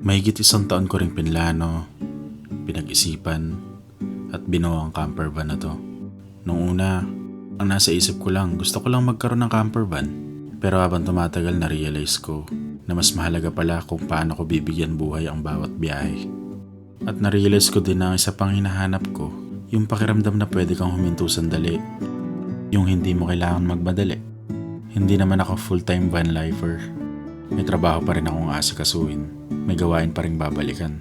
Mahigit 1 taon ko ring pinlano, pinag-isipan, at binuo ang camper van na to. Nung una, ang nasa isip ko lang, gusto ko lang magkaroon ng camper van. Pero habang tumatagal na-realize ko na mas mahalaga pala kung paano ko bibigyan buhay ang bawat biyahe. At na-realize ko din na ang isa pang hinahanap ko, yung pakiramdam na pwede kang huminto sandali. Yung hindi mo kailangan magmadali. Hindi naman ako full-time van lifer. May trabaho pa rin akong asikasuhin. May gawain pa rin babalikan.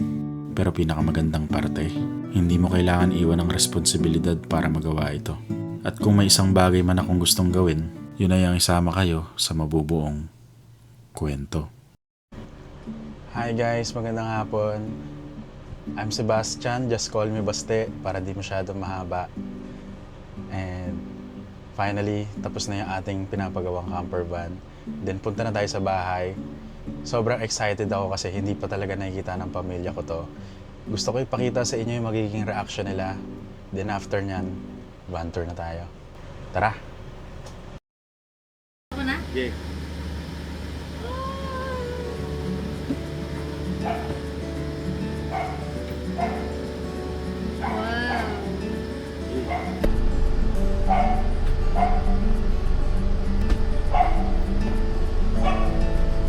Pero pinakamagandang parte, hindi mo kailangan iwan ang responsibilidad para magawa ito. At kung may isang bagay man akong gustong gawin, yun ay ang isama kayo sa mabubuong kwento. Hi guys, magandang hapon. I'm Sebastian, just call me Baste para di masyadong mahaba. And finally, tapos na yung ating pinapagawang camper van. Then punta na tayo sa bahay. Sobrang excited ako kasi hindi pa talaga nakikita ng pamilya ko to. Gusto ko ipakita sa inyo yung magiging reaction nila. Then after nyan, van tour na tayo. Tara! Ako na? Yeah.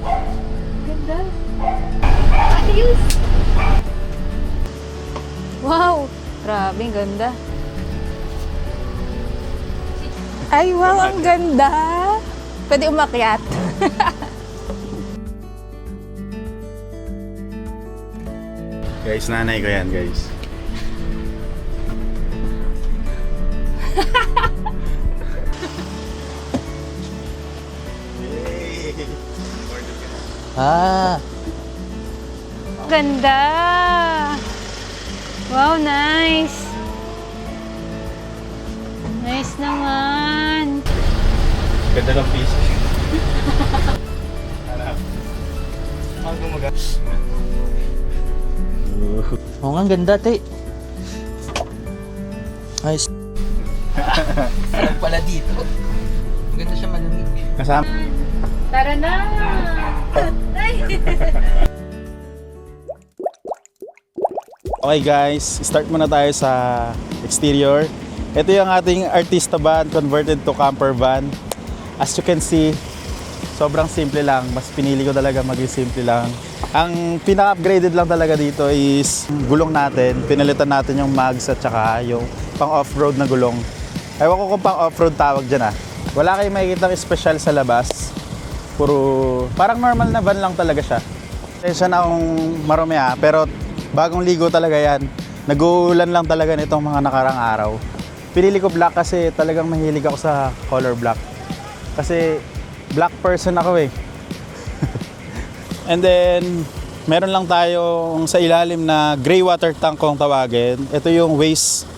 Wow. Ganda. Ayos! Wow! Grabe, ang ganda. Ay, wow, ang ganda! Pwede umakyat. Guys, nanay ko yan guys. Ganda! Wow, nice! Nice naman! Ganda ng piso. Ang gumaga. Oo nga, ang ganda, te. Ay, sarap pala dito. Ang ganda siya malamig. Kasama. Tara na! Okay guys, start muna tayo sa exterior. Ito yung ating artista van converted to camper van. As you can see, sobrang simple lang. Mas pinili ko talaga maging simple lang. Ang pinaka-upgraded lang talaga dito is gulong natin. Pinalitan natin yung mags at saka yung pang off-road na gulong. Ewan ko kung pang off-road tawag dyan ah. Wala kayong makikita special sa labas. Puro, parang normal na van lang talaga siya. Siya na akong marumi ah, pero bagong ligo talaga yan. Nag-uulan lang talaga nitong mga nakarang araw. Pinili ko black kasi talagang mahilig ako sa color black. Kasi black person ako eh. And then, meron lang tayong sa ilalim na gray water tank kung tawagin. Ito yung waste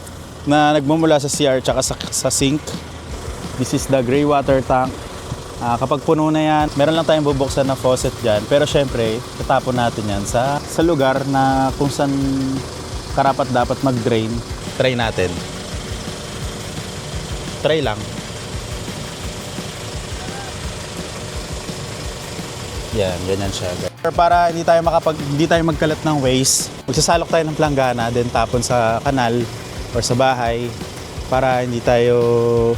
na nagmumula sa CR tsaka sa sink. This is the gray water tank. Kapag puno na yan, meron lang tayong bubuksan na faucet dyan. Pero syempre, tatapon natin yan sa lugar na kung saan karapat dapat mag-drain. Try natin. Try lang. Yan, ganyan siya. Para hindi tayo magkalat ng waste, magsasalok tayo ng planggana, then tapon sa kanal or sa bahay para hindi tayo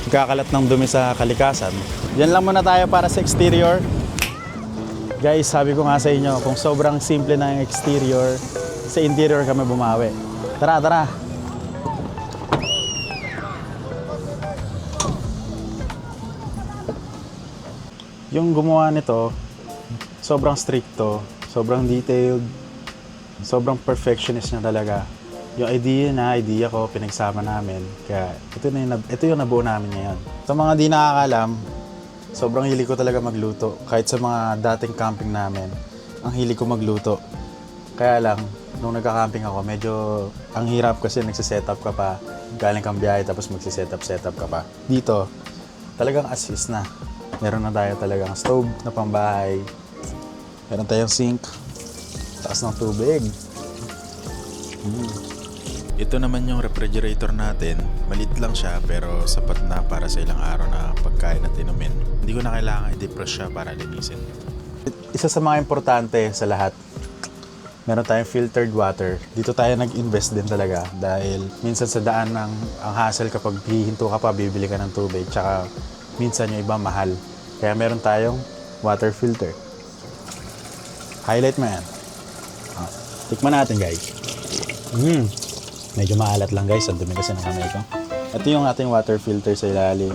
magkakalat ng dumi sa kalikasan. Yan lang muna tayo para sa exterior. Guys, sabi ko nga sa inyo, kung sobrang simple na yung exterior, sa interior kami bumawi. Tara, tara! Yung gumawa nito, sobrang stricto, sobrang detailed, sobrang perfectionist niya talaga. Yung idea ko, pinagsama namin. Kaya ito yung nabuo namin ngayon. Sa mga di nakakalam, sobrang hilig ko talaga magluto. Kahit sa mga dating camping namin, ang hilig ko magluto. Kaya lang, nung nagka-camping ako, medyo ang hirap kasi nagsiset-up ka pa. Galing kang biyahe tapos magsiset-up ka pa. Dito, talagang assist na. Meron na tayo talagang stove na pambahay. Meron tayong sink. Taas ng tubig. Ito naman yung refrigerator natin. Maliit lang siya pero sapat na para sa ilang araw na pagkain at inumin. Hindi ko na kailangan i-defrost siya para linisin. Isa sa mga importante sa lahat, Meron tayong filtered water. Dito tayo nag-invest din talaga dahil minsan sa daan ang hassle kapag hihinto ka pa, bibili ka ng tubig. Tsaka minsan yung iba mahal. Kaya meron tayong water filter. Highlight mo yan. Tikman natin guys. Medyo maalat lang guys. Ang dumi kasi ng kamay ko. Ito yung ating water filter sa ilalim.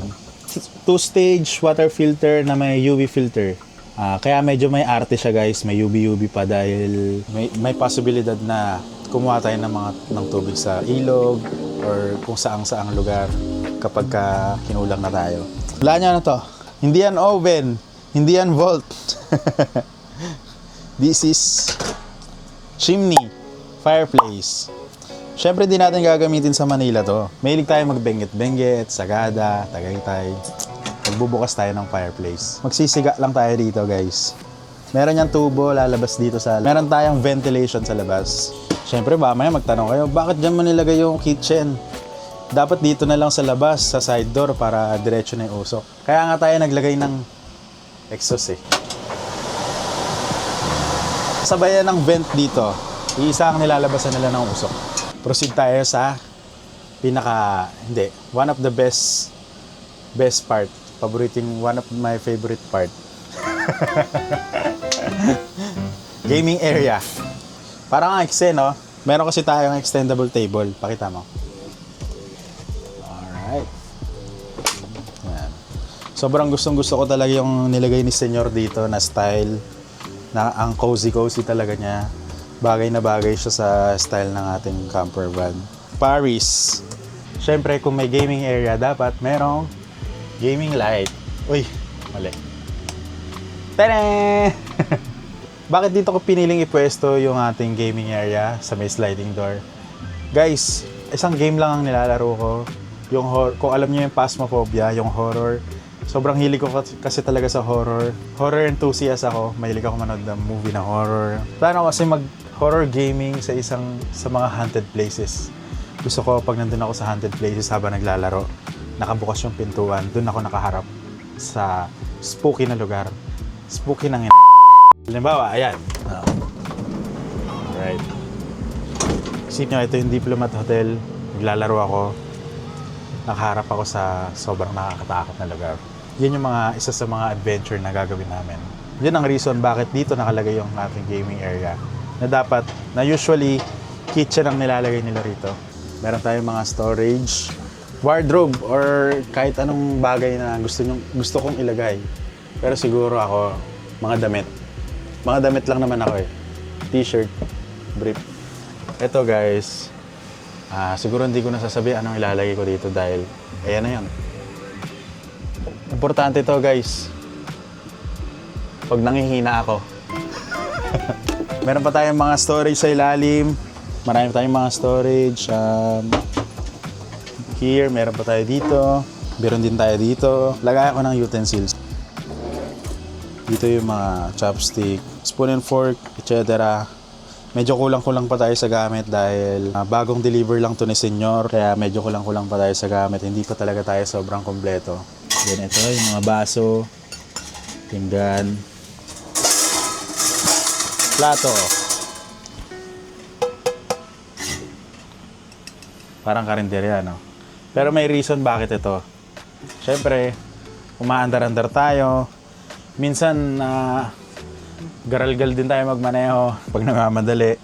2-stage water filter na may UV filter. Kaya medyo may arte siya guys, may UV pa dahil may posibilidad na kumuha tayo ng tubig sa ilog or kung saang lugar kapag kinulang na tayo. Wala niya na to. Hindi yan oven, hindi yan vault. This is chimney, fireplace. Siyempre di natin gagamitin sa Manila to. Mahilig tayo magbenget-benget, Sagada, Tagaytay. Magbubukas tayo ng fireplace. Magsisiga lang tayo dito guys. Meron yung tubo lalabas dito sa... Meron tayong ventilation sa labas. Siyempre mamaya magtanong kayo, bakit dyan mo nilagay yung kitchen? Dapat dito na lang sa labas, sa side door para diretso na yung usok. Kaya nga tayo naglagay ng exhaust eh. Sabayan ng vent dito. Iisa ang nilalabasan nila ng usok. Proceed tayo sa one of the best part. One of my favorite part. Gaming area. Parang ang no? Meron kasi tayong extendable table. Pakita mo. Alright. Yan. Sobrang gustong-gusto ko talaga yung nilagay ni Senyor dito na style. Na ang cozy-cozy talaga niya. Bagay na bagay siya sa style ng ating camper van. Paris. Siyempre, kung may gaming area, dapat merong gaming light. Uy, mali. Tada! Bakit dito ko piniling ipwesto yung ating gaming area sa may sliding door? Guys, isang game lang ang nilalaro ko. Kung alam niyo yung Phasmophobia, yung horror. Sobrang hilig ko kasi talaga sa horror. Horror enthusiast ako. Mahilig ako manood ng movie na horror. Plano kasi mag-horror gaming sa mga haunted places. Gusto ko pag nandun ako sa haunted places habang naglalaro, nakabukas yung pintuan, doon ako nakaharap sa spooky na lugar. Spooky ng halimbawa, ayan. Alright. Isip nyo, ito yung Diplomat Hotel. Naglalaro ako. Nakaharap ako sa sobrang nakakatakot na lugar. Yan yung isa sa mga adventure na gagawin namin. Yan ang reason bakit dito nakalagay yung ating gaming area. Na usually, kitchen ang nilalagay nila rito. Meron tayong mga storage, wardrobe, or kahit anong bagay na gusto kong ilagay. Pero siguro ako, mga damit. Mga damit lang naman ako eh. T-shirt, brief. Ito guys, siguro hindi ko nasasabi anong ilalagay ko dito dahil ayan na yan. Importante to guys. Pag nangihina ako. Meron pa tayong mga storage sa ilalim. Marami pa tayong mga storage. Here, meron pa tayo dito. Meron din tayo dito. Lagay ako ng utensils. Dito yung mga chopstick, spoon and fork, etc. Medyo kulang-kulang pa tayo sa gamit dahil bagong deliver lang to ni Senyor. Kaya medyo kulang-kulang pa tayo sa gamit. Hindi pa talaga tayo sobrang kompleto. Then ito yung mga baso, pinggan, plato. Parang karinderya, no? Pero may reason bakit ito. Siyempre, umaandar-andar tayo. Minsan, garalgal din tayo magmaneho pag namamadali.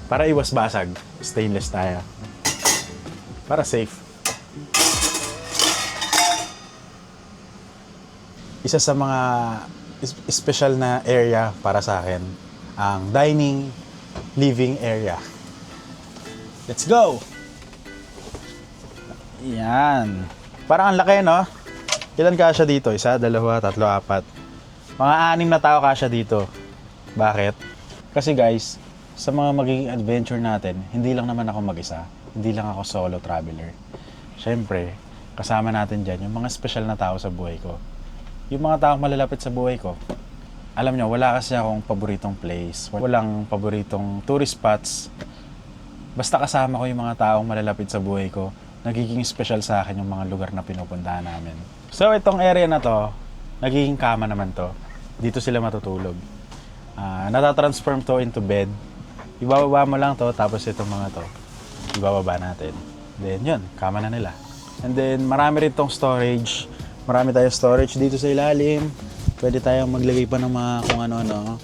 Para iwas basag, stainless tayo. Para safe. Isa sa mga special na area para sa akin, ang dining, living area. Let's go! Yan. Parang ang laki, no? Ilan kasya dito? 1, 2, 3, 4. Mga 6 na tao kasya dito. Bakit? Kasi guys, sa mga magiging adventure natin, hindi lang naman ako mag-isa. Hindi lang ako solo traveler. Siyempre, kasama natin dyan yung mga special na tao sa buhay ko. Yung mga taong malalapit sa buhay ko. Alam nyo, wala kasi akong paboritong place. Walang paboritong tourist spots. Basta kasama ko yung mga taong malalapit sa buhay ko, nagiging special sa akin yung mga lugar na pinupuntahan namin. So, itong area na to, nagiging kama naman to. Dito sila matutulog. Natatransform to into bed. Ibababa mo lang to, tapos itong mga to, ibababa natin. Then yun, kama na nila. And then marami rin tong storage. Marami tayong storage dito sa ilalim. Pwede tayong maglagay pa ng mga kung ano-ano.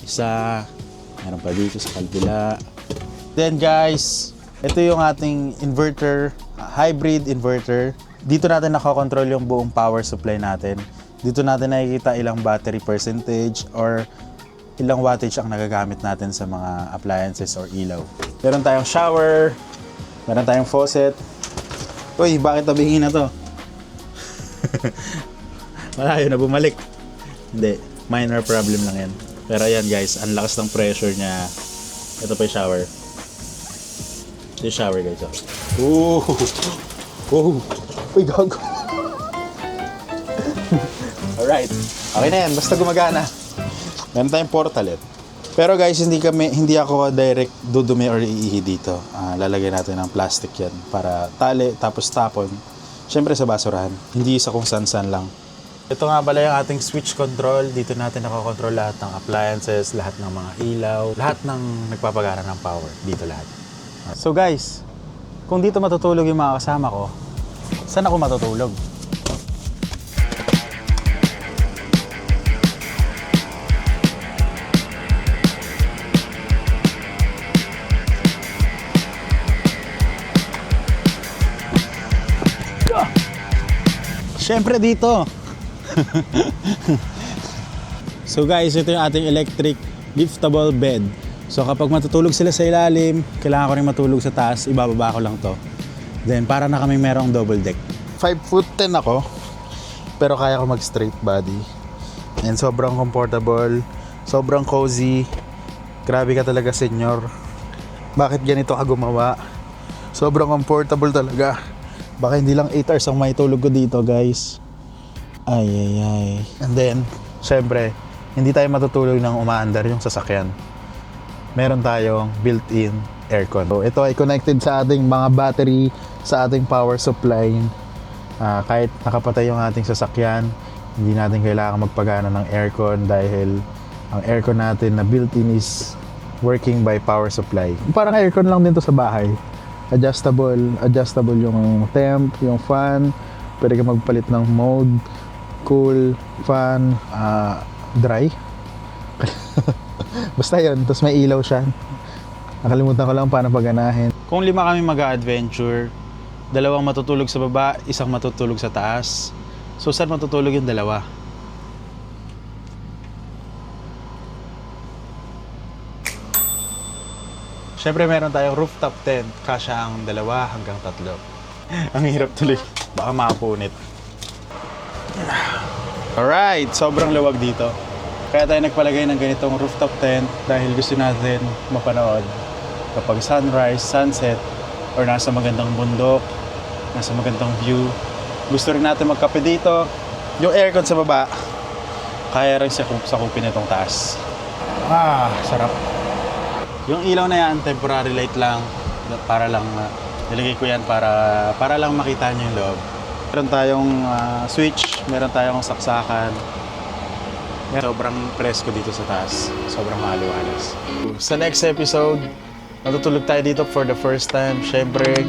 Isa, meron pa dito sa kabila. Then guys, ito yung ating inverter, hybrid inverter. Dito natin nakakontrol yung buong power supply natin. Dito natin nakikita ilang battery percentage or ilang wattage ang nagagamit natin sa mga appliances or ilaw. Meron tayong shower, meron tayong faucet. Uy, bakit tabingin na to? Malayo na bumalik. Hindi, minor problem lang yan. Pero ayan guys, ang lakas ng pressure niya. Ito pa yung shower. Ito yung shower guys. Oh! Oh! Uy, gago! Alright. Okay na yan, basta gumagana. Meron tayong portalet. Pero guys, hindi ako direct dudumi or iihi dito. Lalagyan natin ng plastic yan para tali, tapos tapon. Siyempre sa basurahan. Hindi sa kung san-san lang. Ito nga pala yung ating switch control. Dito natin nakakontrol lahat ng appliances, lahat ng mga ilaw, lahat ng nagpapagana ng power. Dito lahat. So guys, kung dito matutulog yung mga kasama ko, saan ako matutulog? Siyempre dito. So guys, ito yung ating electric liftable bed. So kapag matutulog sila sa ilalim, kailangan ko rin matulog sa taas, ibababa ko lang to. Then para na kami merong double deck. 5'10" ako, pero kaya ko mag straight body. And sobrang comfortable, sobrang cozy. Grabe ka talaga, senyor. Bakit ganito ka gumawa? Sobrang comfortable talaga. Baka hindi lang 8 hours ang may tulog ko dito, guys. Ay. And then, syempre, hindi tayo matutulog ng umaandar yung sasakyan. Meron tayong built-in aircon. So, ito ay connected sa ating mga battery, sa ating power supply. Kahit nakapatay yung ating sasakyan, hindi natin kailangan magpagana ng aircon dahil ang aircon natin na built-in is working by power supply. Parang aircon lang din to sa bahay. Adjustable yung temp, yung fan. Pwede ka magpalit ng mode, cool, fan, dry. Basta yun, tapos may ilaw siya. Nakalimutan ko lang paano paganahin. Kung 5 kami mag-a-adventure, 2 matutulog sa baba, 1 matutulog sa taas. So saan matutulog yung 2? Siyempre meron tayong rooftop tent, kasya ang 2 hanggang 3. Ang hirap tuloy, baka makapunit. Alright, sobrang luwag dito. Kaya tayo nagpalagay ng ganitong rooftop tent dahil gusto natin mapanood kapag sunrise, sunset, or nasa magandang bundok, nasa magandang view. Gusto rin natin magkape dito. Yung aircon sa baba, kaya rin sakupin itong taas. Sarap. Yung ilaw na yan, temporary light lang. Para lang, nilagay ko yan para lang makita nyo yung loob. Meron tayong switch, meron tayong saksakan. Sobrang presko dito sa taas. Sobrang maaliwalas. Sa next episode, natutulog tayo dito for the first time. Siyempre,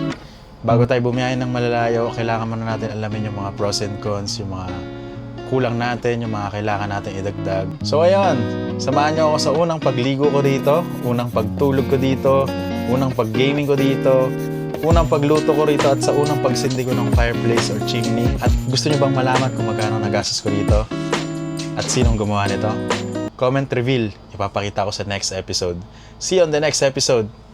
bago tayo bumiyahin ng malalayo, kailangan muna natin alamin yung mga pros and cons, yung mga kulang natin, yung mga kailangan natin idagdag. So ayun, samahan niyo ako sa unang pagligo ko dito, unang pagtulog ko dito, unang pag-gaming ko dito, unang pagluto ko rito, at sa unang pagsindi ko ng fireplace or chimney. At gusto niyo bang malaman kung magkano nagastos ko dito? At sinong gumawa nito? Comment reveal, ipapakita ko sa next episode. See you on the next episode.